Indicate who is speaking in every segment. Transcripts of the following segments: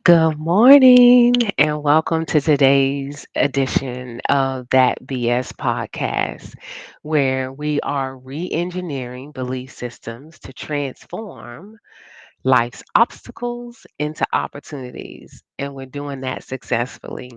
Speaker 1: Good morning and welcome to today's edition of That BS podcast, where we are re engineering belief systems to transform life's obstacles into opportunities. And we're doing that successfully.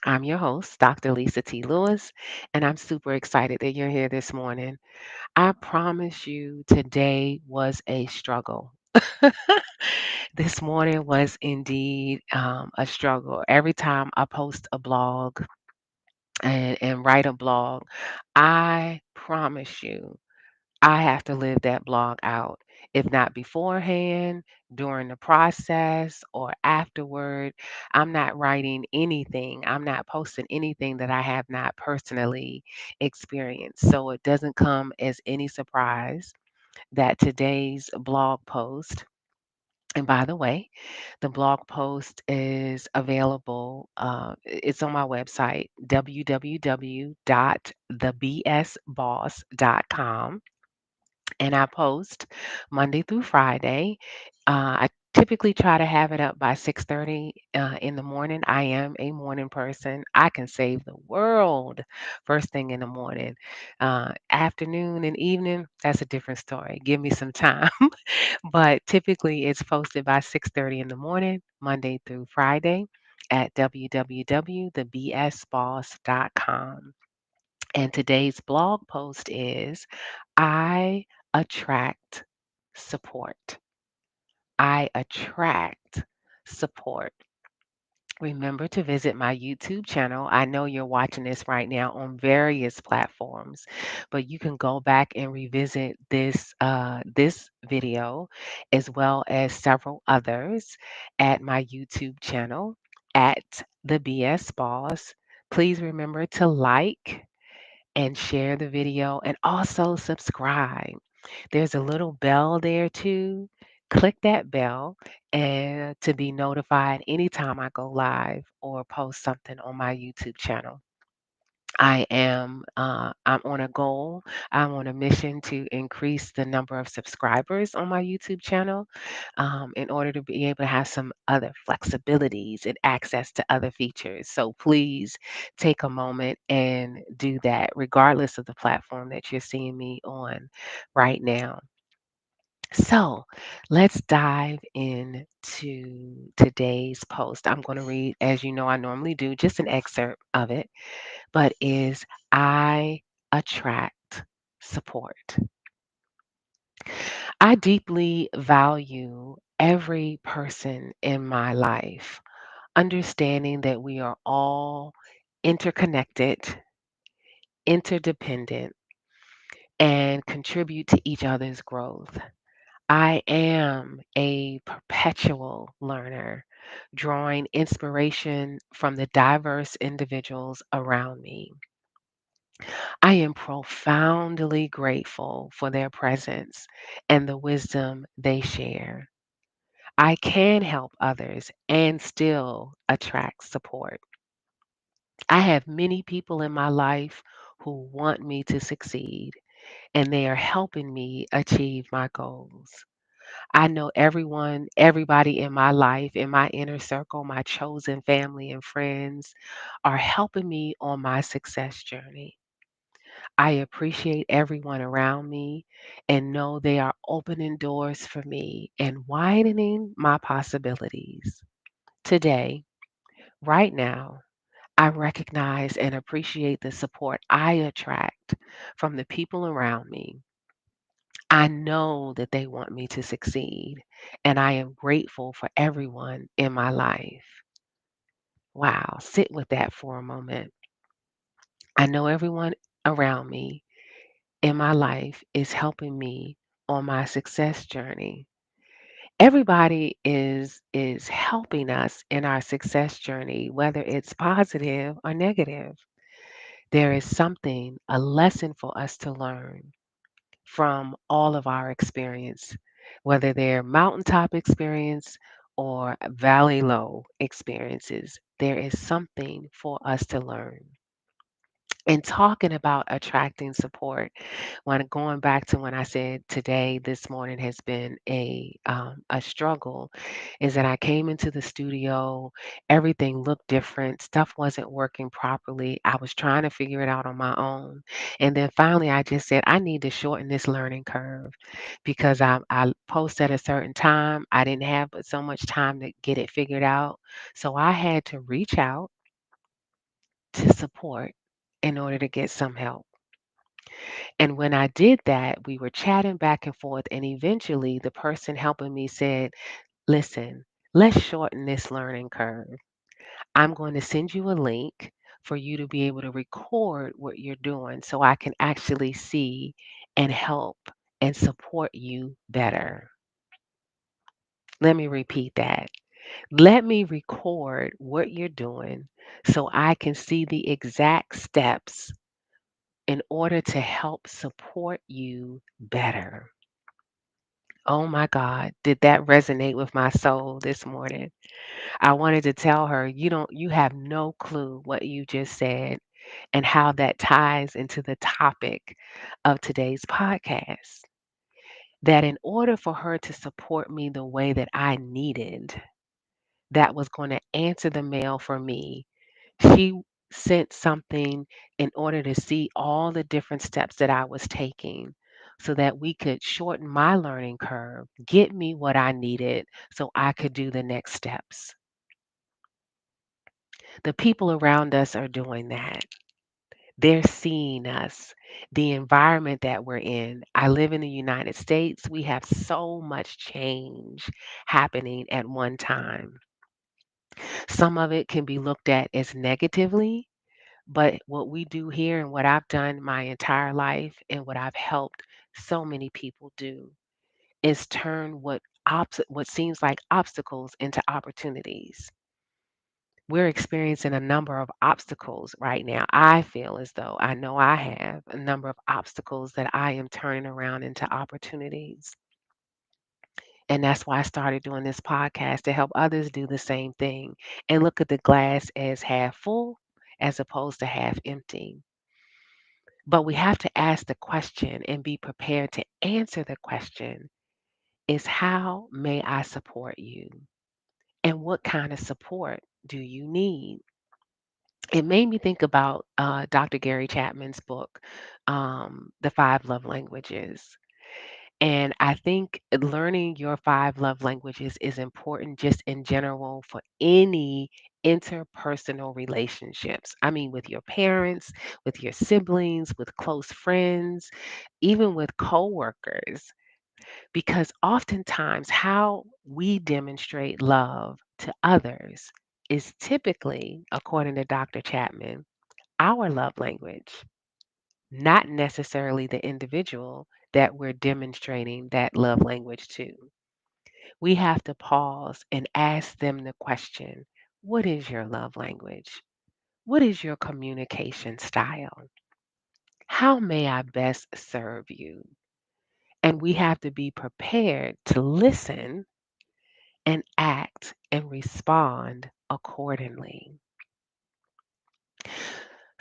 Speaker 1: I'm your host, Dr. Lisa T. Lewis, and I'm super excited that you're here this morning. I promise you, today was a struggle. This morning was indeed a struggle. Every time I post a blog and write a blog, I promise you, I have to live that blog out. If not beforehand, during the process, or afterward, I'm not writing anything. I'm not posting anything that I have not personally experienced. So it doesn't come as any surprise that today's blog post, and by the way, the blog post is available. It's on my website, www.thebsboss.com, and I post Monday through Friday. I typically try to have it up by 6:30 in the morning. I am a morning person. I can save the world first thing in the morning. Afternoon and evening, that's a different story. Give me some time. But typically it's posted by 6:30 in the morning, Monday through Friday at www.thebsboss.com. And today's blog post is I attract support. I attract support. Remember to visit my YouTube channel. I know you're watching this right now on various platforms, but you can go back and revisit this video as well as several others at my YouTube channel at the BS Boss. Please remember to like and share the video and also subscribe. There's a little bell there too. Click that bell and to be notified anytime I go live or post something on my YouTube channel. I'm on a goal. I'm on a mission to increase the number of subscribers on my YouTube channel in order to be able to have some other flexibilities and access to other features. So please take a moment and do that, regardless of the platform that you're seeing me on right now. So let's dive into today's post. I'm going to read, as you know, I normally do, just an excerpt of it, but is I attract support. I deeply value every person in my life, understanding that we are all interconnected, interdependent, and contribute to each other's growth. I am a perpetual learner, drawing inspiration from the diverse individuals around me. I am profoundly grateful for their presence and the wisdom they share. I can help others and still attract support. I have many people in my life who want me to succeed, and they are helping me achieve my goals. I know everybody in my life, in my inner circle, my chosen family and friends are helping me on my success journey. I appreciate everyone around me and know they are opening doors for me and widening my possibilities. Today, right now, I recognize and appreciate the support I attract from the people around me. I know that they want me to succeed, and I am grateful for everyone in my life. Wow, sit with that for a moment. I know everyone around me in my life is helping me on my success journey. Everybody is helping us in our success journey, whether it's positive or negative. There is something, a lesson for us to learn from all of our experience, whether they're mountaintop experience or valley low experiences. There is something for us to learn. And talking about attracting support, when going back to when I said today, this morning has been a struggle, is that I came into the studio, everything looked different, stuff wasn't working properly. I was trying to figure it out on my own, and then finally I just said I need to shorten this learning curve because I post at a certain time. I didn't have but so much time to get it figured out, so I had to reach out to support in order to get some help. And when I did that, we were chatting back and forth, and eventually the person helping me said, listen, let's shorten this learning curve. I'm going to send you a link for you to be able to record what you're doing so I can actually see and help and support you better. Let me repeat that. Let me record what you're doing so I can see the exact steps in order to help support you better. Oh my God, did that resonate with my soul this morning? I wanted to tell her, you have no clue what you just said and how that ties into the topic of today's podcast. That in order for her to support me the way that I needed, that was going to answer the mail for me, she sent something in order to see all the different steps that I was taking so that we could shorten my learning curve, get me what I needed so I could do the next steps. The people around us are doing that. They're seeing us, the environment that we're in. I live in the United States. We have so much change happening at one time. Some of it can be looked at as negatively. But what we do here and what I've done my entire life and what I've helped so many people do is turn what seems like obstacles into opportunities. We're experiencing a number of obstacles right now. I feel as though I know I have a number of obstacles that I am turning around into opportunities. And that's why I started doing this podcast to help others do the same thing and look at the glass as half full as opposed to half empty. But we have to ask the question and be prepared to answer the question is how may I support you? And what kind of support do you need? It made me think about Dr. Gary Chapman's book, The Five Love Languages. And I think learning your five love languages is important just in general for any interpersonal relationships. I mean, with your parents, with your siblings, with close friends, even with coworkers, because oftentimes how we demonstrate love to others is typically, according to Dr. Chapman, our love language, not necessarily the individual that we're demonstrating that love language to. We have to pause and ask them the question, what is your love language? What is your communication style? How may I best serve you? And we have to be prepared to listen and act and respond accordingly.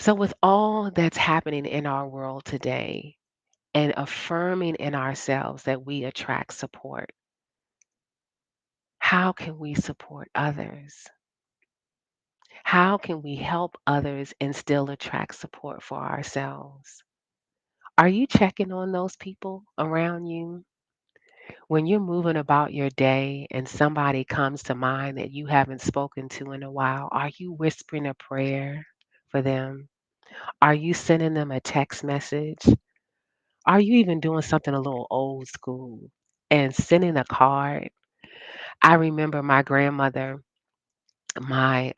Speaker 1: So, with all that's happening in our world today and affirming in ourselves that we attract support, how can we support others? How can we help others and still attract support for ourselves? Are you checking on those people around you? When you're moving about your day and somebody comes to mind that you haven't spoken to in a while, are you whispering a prayer for them? Are you sending them a text message? Are you even doing something a little old school and sending a card? I remember my grandmother, my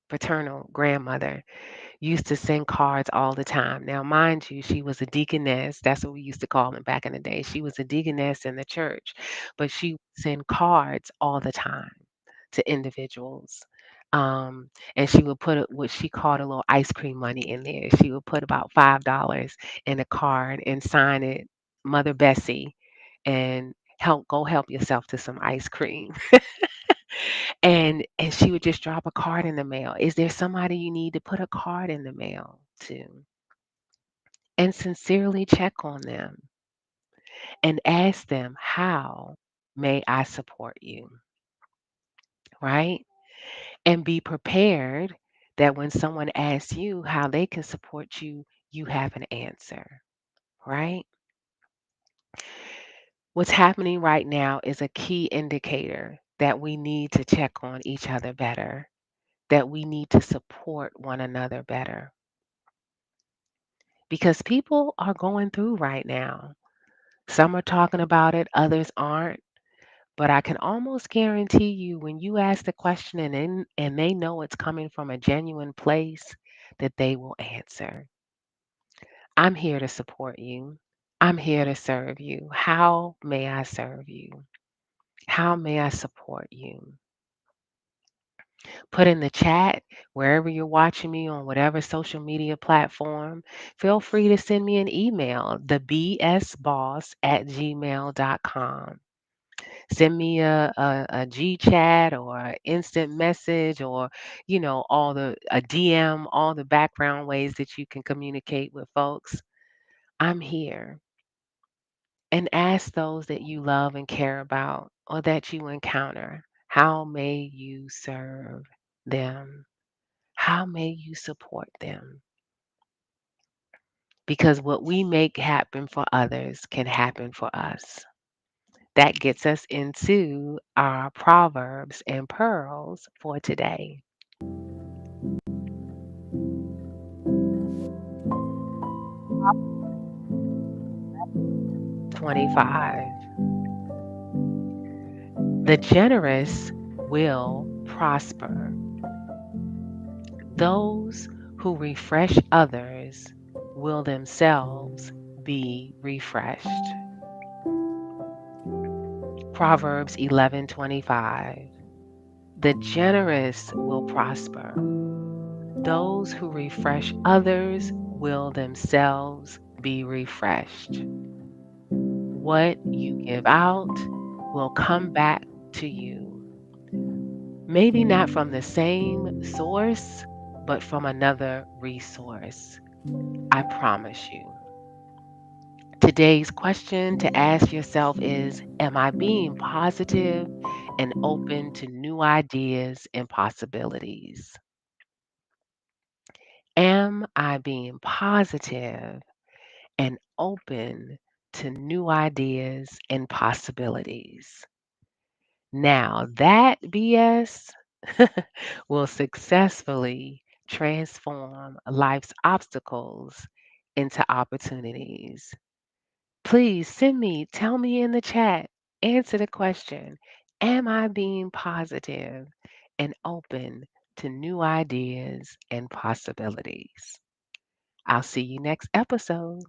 Speaker 1: paternal grandmother, used to send cards all the time. Now, mind you, she was a deaconess. That's what we used to call them back in the day. She was a deaconess in the church, but she would send cards all the time to individuals. And she would put what she called a little ice cream money in there. She would put about $5 in a card and sign it Mother Bessie and help yourself to some ice cream. And she would just drop a card in the mail. Is there somebody you need to put a card in the mail? to and sincerely check on them and ask them, how may I support you? Right? And be prepared that when someone asks you how they can support you, you have an answer. Right? What's happening right now is a key indicator that we need to check on each other better, that we need to support one another better because people are going through right now. Some are talking about it, others aren't. But I can almost guarantee you when you ask the question and they know it's coming from a genuine place, that they will answer. I'm here to support you. I'm here to serve you. How may I serve you? How may I support you? Put in the chat wherever you're watching me on whatever social media platform. Feel free to send me an email, thebsboss@gmail.com. Send me a G chat or an instant message or, all a DM, all the background ways that you can communicate with folks. I'm here. And ask those that you love and care about or that you encounter, how may you serve them? How may you support them? Because what we make happen for others can happen for us. That gets us into our proverbs and pearls for today. 25. The generous will prosper. Those who refresh others will themselves be refreshed. Proverbs 11:25. The generous will prosper. Those who refresh others will themselves be refreshed. What you give out will come back to you. Maybe not from the same source, but from another resource. I promise you. Today's question to ask yourself is, am I being positive and open to new ideas and possibilities? Am I being positive and open to new ideas and possibilities? Now, that BS will successfully transform life's obstacles into opportunities. Please tell me in the chat, answer the question. Am I being positive and open to new ideas and possibilities? I'll see you next episode.